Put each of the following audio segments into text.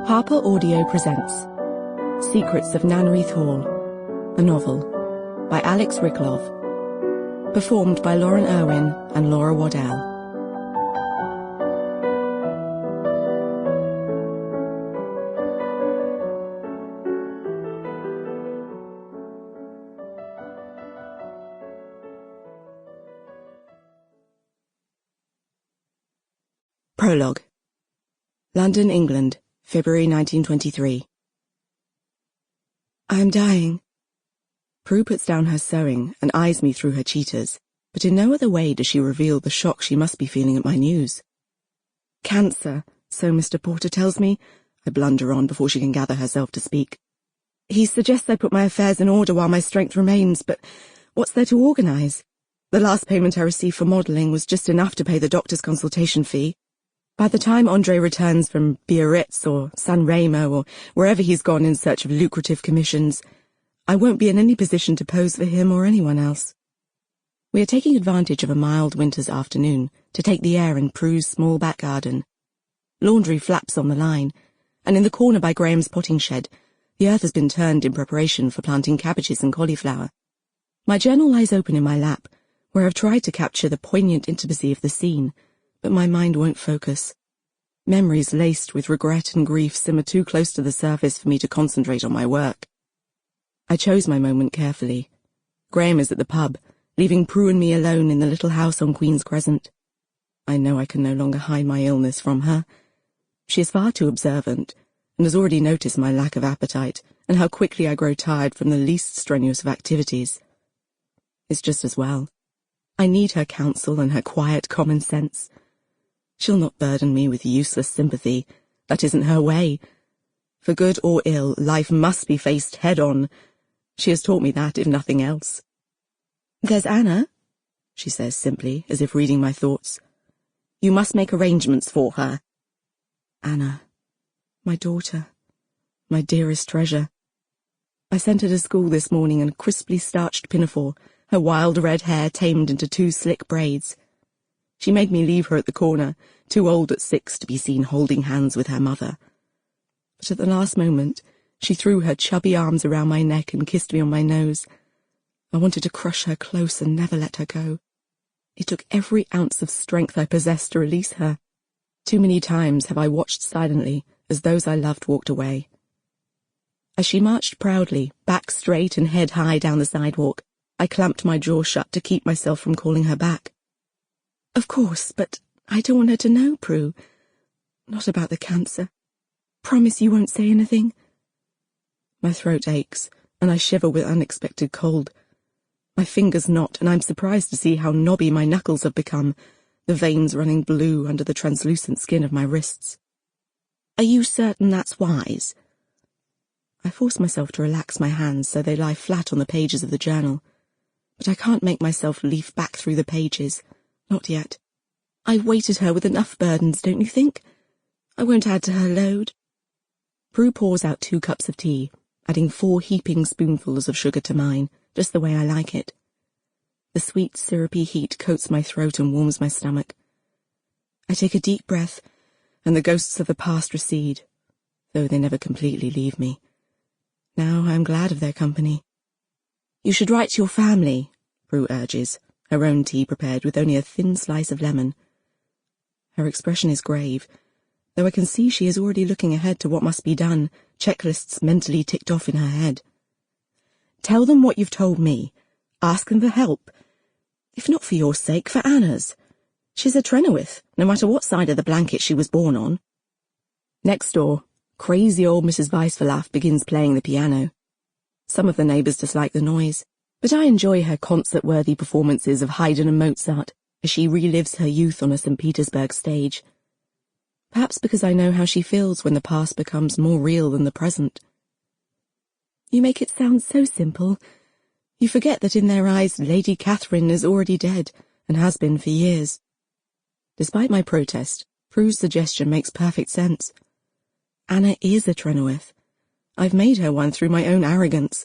Harper Audio presents Secrets of Nanreath Hall, a novel, by Alix Rickloff, performed by Lauren Irwin and Laura Waddell. Prologue. London, England, February 1923. I am dying. Prue puts down her sewing and eyes me through her cheaters, but in no other way does she reveal the shock she must be feeling at my news. Cancer, so Mr. Porter tells me. I blunder on before she can gather herself to speak. He suggests I put my affairs in order while my strength remains, but what's there to organise? The last payment I received for modelling was just enough to pay the doctor's consultation fee. By the time Andre returns from Biarritz or San Remo or wherever he's gone in search of lucrative commissions, I won't be in any position to pose for him or anyone else. We are taking advantage of a mild winter's afternoon to take the air in Prue's small back garden. Laundry flaps on the line, and in the corner by Graham's potting shed, the earth has been turned in preparation for planting cabbages and cauliflower. My journal lies open in my lap, where I've tried to capture the poignant intimacy of the scene, but my mind won't focus. Memories laced with regret and grief simmer too close to the surface for me to concentrate on my work. I chose my moment carefully. Graham is at the pub, leaving Prue and me alone in the little house on Queen's Crescent. I know I can no longer hide my illness from her. She is far too observant, and has already noticed my lack of appetite and how quickly I grow tired from the least strenuous of activities. It's just as well. I need her counsel and her quiet common sense. She'll not burden me with useless sympathy. That isn't her way. For good or ill, life must be faced head-on. She has taught me that, if nothing else. There's Anna, she says simply, as if reading my thoughts. You must make arrangements for her. Anna, my daughter, my dearest treasure. I sent her to school this morning in a crisply starched pinafore, her wild red hair tamed into 2 slick braids. She made me leave her at the corner, too old at 6 to be seen holding hands with her mother. But at the last moment, she threw her chubby arms around my neck and kissed me on my nose. I wanted to crush her close and never let her go. It took every ounce of strength I possessed to release her. Too many times have I watched silently as those I loved walked away. As she marched proudly, back straight and head high down the sidewalk, I clamped my jaw shut to keep myself from calling her back. Of course, but I don't want her to know, Prue. Not about the cancer. Promise you won't say anything. My throat aches, and I shiver with unexpected cold. My fingers knot, and I'm surprised to see how knobby my knuckles have become, the veins running blue under the translucent skin of my wrists. Are you certain that's wise? I force myself to relax my hands so they lie flat on the pages of the journal, but I can't make myself leaf back through the pages. Not yet. I've weighted her with enough burdens, don't you think? I won't add to her load. Prue pours out 2 cups of tea, adding 4 heaping spoonfuls of sugar to mine, just the way I like it. The sweet, syrupy heat coats my throat and warms my stomach. I take a deep breath, and the ghosts of the past recede, though they never completely leave me. Now I am glad of their company. You should write to your family, Prue urges, her own tea prepared with only a thin slice of lemon. Her expression is grave, though I can see she is already looking ahead to what must be done, checklists mentally ticked off in her head. Tell them what you've told me. Ask them for help. If not for your sake, for Anna's. She's a Trenowyth, no matter what side of the blanket she was born on. Next door, crazy old Mrs. Weisverlaff begins playing the piano. Some of the neighbours dislike the noise, but I enjoy her concert-worthy performances of Haydn and Mozart as she relives her youth on a St. Petersburg stage. Perhaps because I know how she feels when the past becomes more real than the present. You make it sound so simple. You forget that in their eyes Lady Catherine is already dead, and has been for years. Despite my protest, Prue's suggestion makes perfect sense. Anna is a Trenowyth. I've made her one through my own arrogance,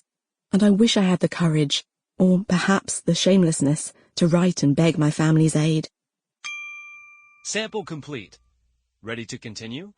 and I wish I had the courage, or perhaps the shamelessness, to write and beg my family's aid. Sample complete. Ready to continue?